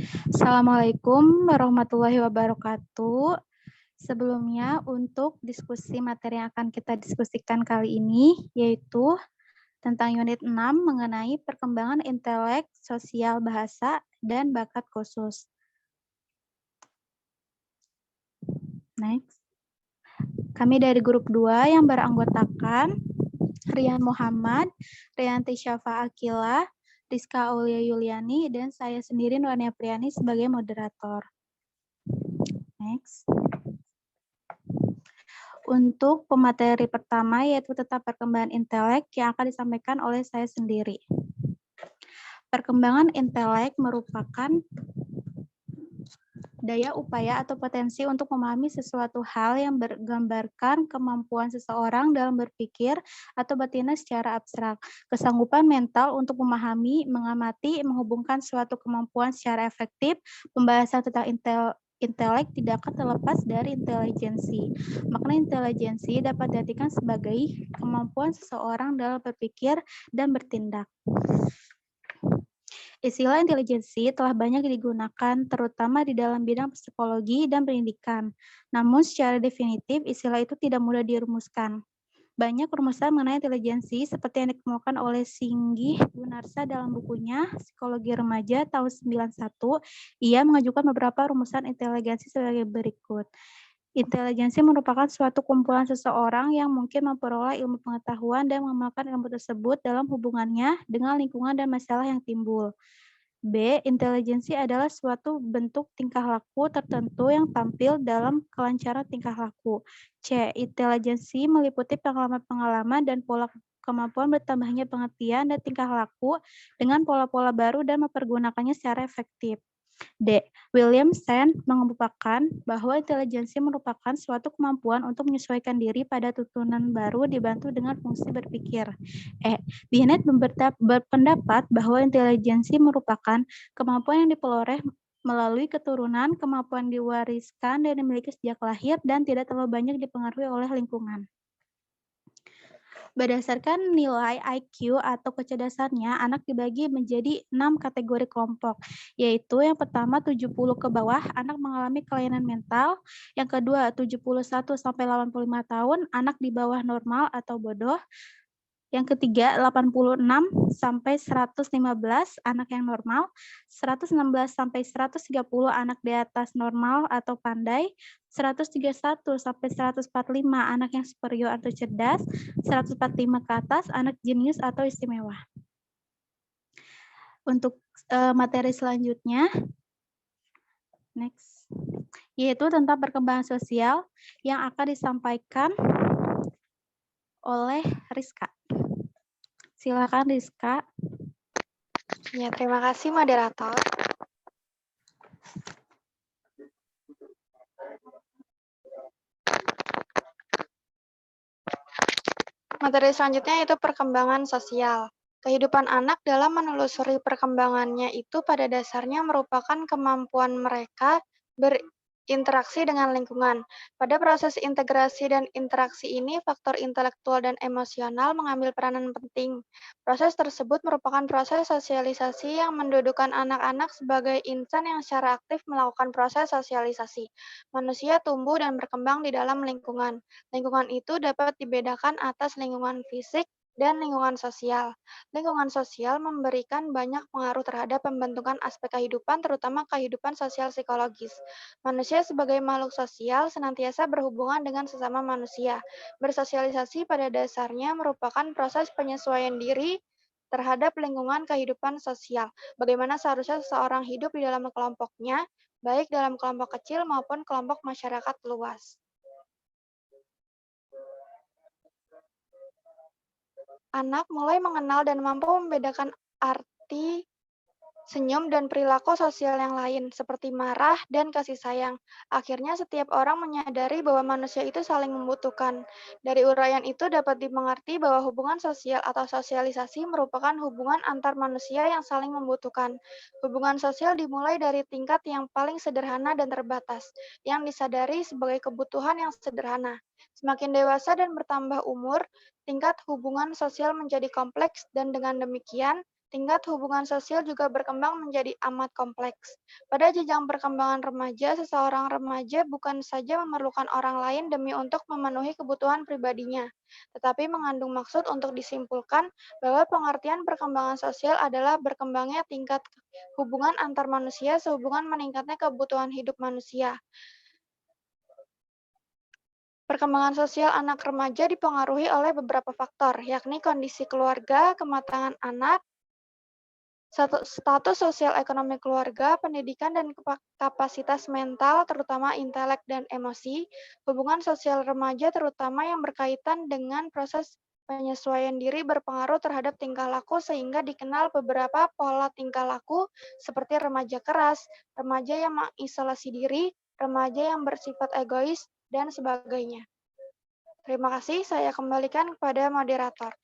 Assalamualaikum warahmatullahi wabarakatuh. Sebelumnya, untuk diskusi materi yang akan kita diskusikan kali ini, yaitu tentang unit 6 mengenai perkembangan intelek, sosial bahasa, dan bakat khusus. Next. Kami dari grup 2 yang beranggotakan Rian Muhammad, Rianti Syafa Akila, Rizka Aulia Yuliani, dan saya sendiri Nuania Priani sebagai moderator. Next. Untuk pemateri pertama yaitu tentang perkembangan intelek yang akan disampaikan oleh saya sendiri. Perkembangan intelek merupakan daya upaya atau potensi untuk memahami sesuatu hal yang menggambarkan kemampuan seseorang dalam berpikir atau bertindak secara abstrak. Kesanggupan mental untuk memahami, mengamati, menghubungkan suatu kemampuan secara efektif. Pembahasan tentang intelek tidak akan terlepas dari intelijensi. Makna intelijensi dapat diartikan sebagai kemampuan seseorang dalam berpikir dan bertindak. Istilah intelijensi telah banyak digunakan terutama di dalam bidang psikologi dan pendidikan. Namun secara definitif istilah itu tidak mudah dirumuskan. Banyak rumusan mengenai intelijensi seperti yang dikemukakan oleh Singgih Gunarsa dalam bukunya Psikologi Remaja tahun 91. Ia mengajukan beberapa rumusan intelijensi sebagai berikut. Intelijensi merupakan suatu kumpulan seseorang yang mungkin memperoleh ilmu pengetahuan dan mengamalkan ilmu tersebut dalam hubungannya dengan lingkungan dan masalah yang timbul. B. Intelijensi adalah suatu bentuk tingkah laku tertentu yang tampil dalam kelancaran tingkah laku. C. Intelijensi meliputi pengalaman-pengalaman dan pola kemampuan bertambahnya pengertian dan tingkah laku dengan pola-pola baru dan mempergunakannya secara efektif. D. William Sand mengemukakan bahwa intelijensi merupakan suatu kemampuan untuk menyesuaikan diri pada tuntunan baru dibantu dengan fungsi berpikir. E. Binet berpendapat bahwa intelijensi merupakan kemampuan yang diperoleh melalui keturunan, kemampuan diwariskan dan dimiliki sejak lahir dan tidak terlalu banyak dipengaruhi oleh lingkungan. Berdasarkan nilai IQ atau kecerdasannya, anak dibagi menjadi 6 kategori kelompok, yaitu yang pertama 70 ke bawah, anak mengalami kelainan mental, yang kedua 71 sampai 85 tahun, anak di bawah normal atau bodoh, yang ketiga 86 sampai 115 anak yang normal, 116 sampai 130 anak di atas normal atau pandai, 131 sampai 145 anak yang superior atau cerdas, 145 ke atas anak jenius atau istimewa. Untuk materi selanjutnya, next, yaitu tentang perkembangan sosial yang akan disampaikan oleh Rizka. Silakan Rizka. Ya, terima kasih moderator. Materi selanjutnya yaitu perkembangan sosial. Kehidupan anak dalam menelusuri perkembangannya itu pada dasarnya merupakan kemampuan mereka berinteraksi dengan lingkungan. Pada proses integrasi dan interaksi ini, faktor intelektual dan emosional mengambil peranan penting. Proses tersebut merupakan proses sosialisasi yang mendudukan anak-anak sebagai insan yang secara aktif melakukan proses sosialisasi. Manusia tumbuh dan berkembang di dalam lingkungan. Lingkungan itu dapat dibedakan atas lingkungan fisik dan lingkungan sosial. Lingkungan sosial memberikan banyak pengaruh terhadap pembentukan aspek kehidupan, terutama kehidupan sosial psikologis. Manusia sebagai makhluk sosial senantiasa berhubungan dengan sesama manusia. Bersosialisasi pada dasarnya merupakan proses penyesuaian diri terhadap lingkungan kehidupan sosial. Bagaimana seharusnya seseorang hidup di dalam kelompoknya, baik dalam kelompok kecil maupun kelompok masyarakat luas. Anak mulai mengenal dan mampu membedakan arti senyum dan perilaku sosial yang lain, seperti marah dan kasih sayang. Akhirnya setiap orang menyadari bahwa manusia itu saling membutuhkan. Dari uraian itu dapat dimengerti bahwa hubungan sosial atau sosialisasi merupakan hubungan antar manusia yang saling membutuhkan. Hubungan sosial dimulai dari tingkat yang paling sederhana dan terbatas, yang disadari sebagai kebutuhan yang sederhana. Semakin dewasa dan bertambah umur, tingkat hubungan sosial menjadi kompleks dan dengan demikian, tingkat hubungan sosial juga berkembang menjadi amat kompleks. Pada jenjang perkembangan remaja, seseorang remaja bukan saja memerlukan orang lain demi untuk memenuhi kebutuhan pribadinya, tetapi mengandung maksud untuk disimpulkan bahwa pengertian perkembangan sosial adalah berkembangnya tingkat hubungan antar manusia sehubungan meningkatnya kebutuhan hidup manusia. Perkembangan sosial anak remaja dipengaruhi oleh beberapa faktor, yakni kondisi keluarga, kematangan anak, status sosial ekonomi keluarga, pendidikan dan kapasitas mental, terutama intelek dan emosi, hubungan sosial remaja terutama yang berkaitan dengan proses penyesuaian diri berpengaruh terhadap tingkah laku sehingga dikenal beberapa pola tingkah laku seperti remaja keras, remaja yang mengisolasi diri, remaja yang bersifat egois, dan sebagainya. Terima kasih, saya kembalikan kepada moderator.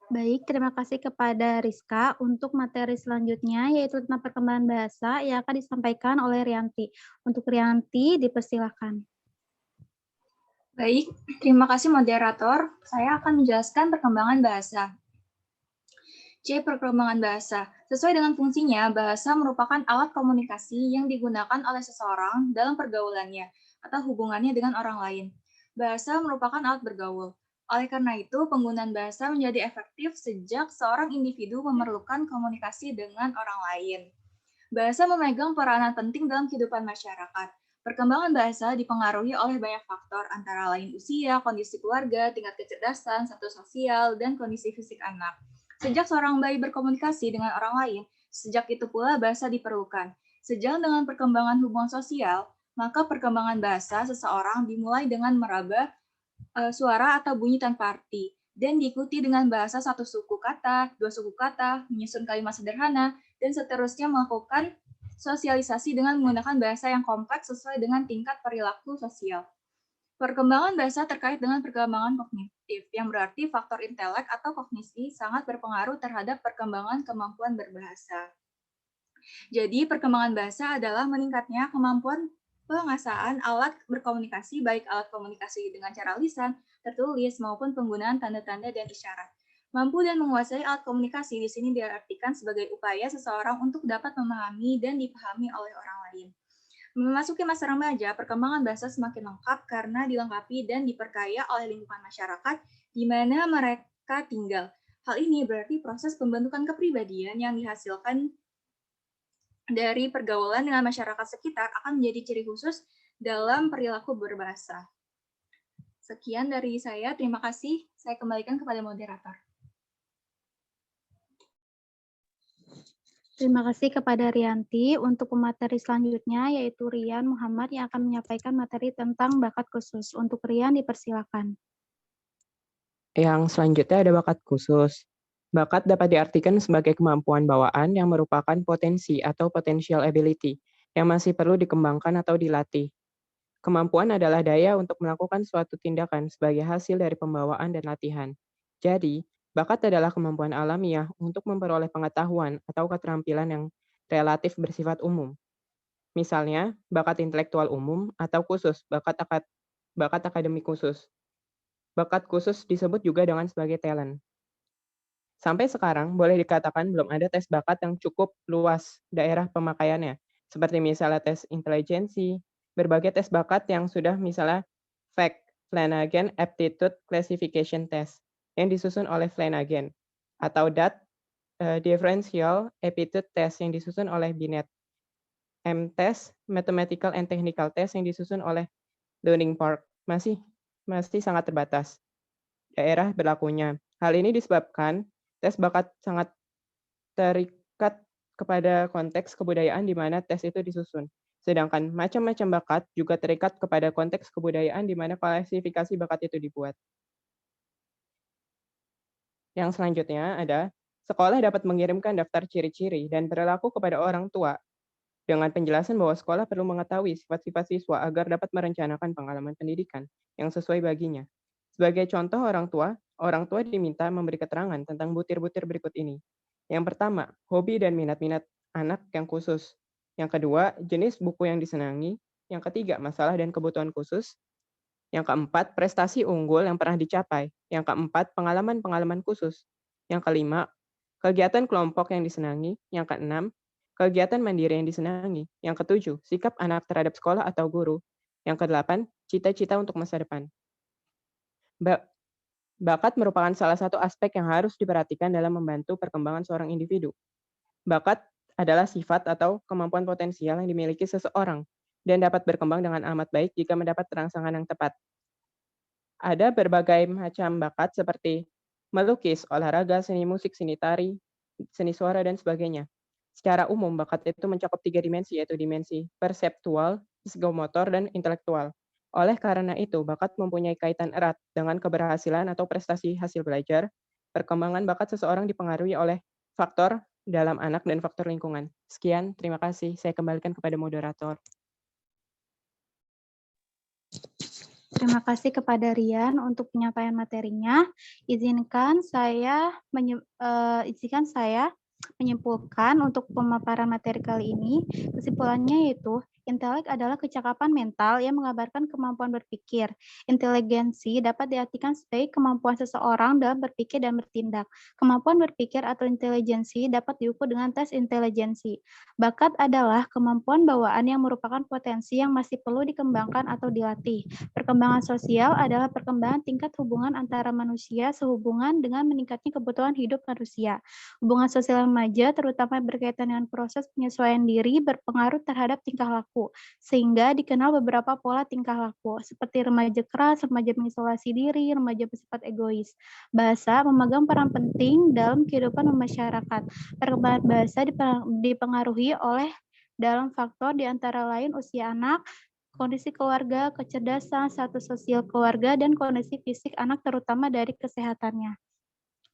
Baik, terima kasih kepada Rizka. Untuk materi selanjutnya, yaitu tentang perkembangan bahasa yang akan disampaikan oleh Rianti. Untuk Rianti, dipersilakan. Baik, terima kasih moderator. Saya akan menjelaskan perkembangan bahasa. C. Perkembangan bahasa. Sesuai dengan fungsinya, bahasa merupakan alat komunikasi yang digunakan oleh seseorang dalam pergaulannya atau hubungannya dengan orang lain. Bahasa merupakan alat bergaul. Oleh karena itu, penggunaan bahasa menjadi efektif sejak seorang individu memerlukan komunikasi dengan orang lain. Bahasa memegang peranan penting dalam kehidupan masyarakat. Perkembangan bahasa dipengaruhi oleh banyak faktor, antara lain usia, kondisi keluarga, tingkat kecerdasan, status sosial, dan kondisi fisik anak. Sejak seorang bayi berkomunikasi dengan orang lain, sejak itu pula bahasa diperlukan. Sejalan dengan perkembangan hubungan sosial, maka perkembangan bahasa seseorang dimulai dengan meraba suara atau bunyi tanpa arti, dan diikuti dengan bahasa satu suku kata, dua suku kata, menyusun kalimat sederhana, dan seterusnya melakukan sosialisasi dengan menggunakan bahasa yang kompleks sesuai dengan tingkat perilaku sosial. Perkembangan bahasa terkait dengan perkembangan kognitif, yang berarti faktor intelek atau kognisi sangat berpengaruh terhadap perkembangan kemampuan berbahasa. Jadi, perkembangan bahasa adalah meningkatnya kemampuan penguasaan alat berkomunikasi, baik alat komunikasi dengan cara lisan, tertulis, maupun penggunaan tanda-tanda dan isyarat. Mampu dan menguasai alat komunikasi di sini diartikan sebagai upaya seseorang untuk dapat memahami dan dipahami oleh orang lain. Memasuki masa remaja, perkembangan bahasa semakin lengkap karena dilengkapi dan diperkaya oleh lingkungan masyarakat di mana mereka tinggal. Hal ini berarti proses pembentukan kepribadian yang dihasilkan dari pergaulan dengan masyarakat sekitar akan menjadi ciri khusus dalam perilaku berbahasa. Sekian dari saya, terima kasih. Saya kembalikan kepada moderator. Terima kasih kepada Rianti. Untuk pemateri selanjutnya, yaitu Rian Muhammad yang akan menyampaikan materi tentang bakat khusus. Untuk Rian, dipersilakan. Yang selanjutnya ada bakat khusus. Bakat dapat diartikan sebagai kemampuan bawaan yang merupakan potensi atau potential ability yang masih perlu dikembangkan atau dilatih. Kemampuan adalah daya untuk melakukan suatu tindakan sebagai hasil dari pembawaan dan latihan. Jadi, bakat adalah kemampuan alamiah untuk memperoleh pengetahuan atau keterampilan yang relatif bersifat umum. Misalnya, bakat intelektual umum atau khusus, bakat akademik khusus. Bakat khusus disebut juga dengan sebagai talent. Sampai sekarang, boleh dikatakan belum ada tes bakat yang cukup luas daerah pemakaiannya, seperti misalnya tes intelijensi, berbagai tes bakat yang sudah misalnya FACT, Flanagan Aptitude Classification Test, yang disusun oleh Flanagan, atau DAT, Differential Aptitude Test, yang disusun oleh Binet, M-Test, Mathematical and Technical Test, yang disusun oleh Learning Park, masih sangat terbatas daerah berlakunya. Hal ini disebabkan tes bakat sangat terikat kepada konteks kebudayaan di mana tes itu disusun. Sedangkan macam-macam bakat juga terikat kepada konteks kebudayaan di mana klasifikasi bakat itu dibuat. Yang selanjutnya ada, sekolah dapat mengirimkan daftar ciri-ciri dan perilaku kepada orang tua dengan penjelasan bahwa sekolah perlu mengetahui sifat-sifat siswa agar dapat merencanakan pengalaman pendidikan yang sesuai baginya. Sebagai contoh orang tua diminta memberi keterangan tentang butir-butir berikut ini. Yang pertama, hobi dan minat-minat anak yang khusus. Yang kedua, jenis buku yang disenangi. Yang ketiga, masalah dan kebutuhan khusus. Yang keempat, prestasi unggul yang pernah dicapai. Yang keempat, pengalaman-pengalaman khusus. Yang kelima, kegiatan kelompok yang disenangi. Yang keenam, kegiatan mandiri yang disenangi. Yang ketujuh, sikap anak terhadap sekolah atau guru. Yang kedelapan, cita-cita untuk masa depan. Bakat merupakan salah satu aspek yang harus diperhatikan dalam membantu perkembangan seorang individu. Bakat adalah sifat atau kemampuan potensial yang dimiliki seseorang dan dapat berkembang dengan amat baik jika mendapat rangsangan yang tepat. Ada berbagai macam bakat seperti melukis, olahraga, seni musik, seni tari, seni suara, dan sebagainya. Secara umum, bakat itu mencakup 3 dimensi, yaitu dimensi perseptual, psikomotor, dan intelektual. Oleh karena itu, bakat mempunyai kaitan erat dengan keberhasilan atau prestasi hasil belajar. Perkembangan bakat seseorang dipengaruhi oleh faktor dalam anak dan faktor lingkungan. Sekian, terima kasih. Saya kembalikan kepada moderator. Terima kasih kepada Rian untuk penyampaian materinya. Izinkan saya menyimpulkan untuk pemaparan materi kali ini. Kesimpulannya yaitu, intelek adalah kecakapan mental yang menggambarkan kemampuan berpikir. Inteligensi dapat diartikan sebagai kemampuan seseorang dalam berpikir dan bertindak. Kemampuan berpikir atau inteligensi dapat diukur dengan tes inteligensi. Bakat adalah kemampuan bawaan yang merupakan potensi yang masih perlu dikembangkan atau dilatih. Perkembangan sosial adalah perkembangan tingkat hubungan antara manusia sehubungan dengan meningkatnya kebutuhan hidup manusia. Hubungan sosial remaja terutama berkaitan dengan proses penyesuaian diri berpengaruh terhadap tingkah laku, sehingga dikenal beberapa pola tingkah laku, seperti remaja keras, remaja mengisolasi diri, remaja bersifat egois. Bahasa memegang peran penting dalam kehidupan masyarakat. Perkembangan bahasa dipengaruhi oleh dalam faktor di antara lain usia anak, kondisi keluarga, kecerdasan, status sosial keluarga, dan kondisi fisik anak terutama dari kesehatannya.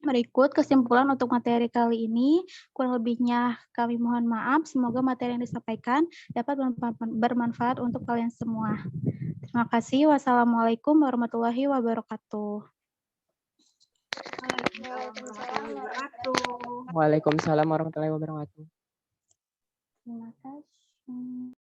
Berikut kesimpulan untuk materi kali ini. Kurang lebihnya kami mohon maaf. Semoga materi yang disampaikan dapat bermanfaat untuk kalian semua. Terima kasih. Wassalamualaikum warahmatullahi wabarakatuh. Waalaikumsalam warahmatullahi wabarakatuh. Terima kasih.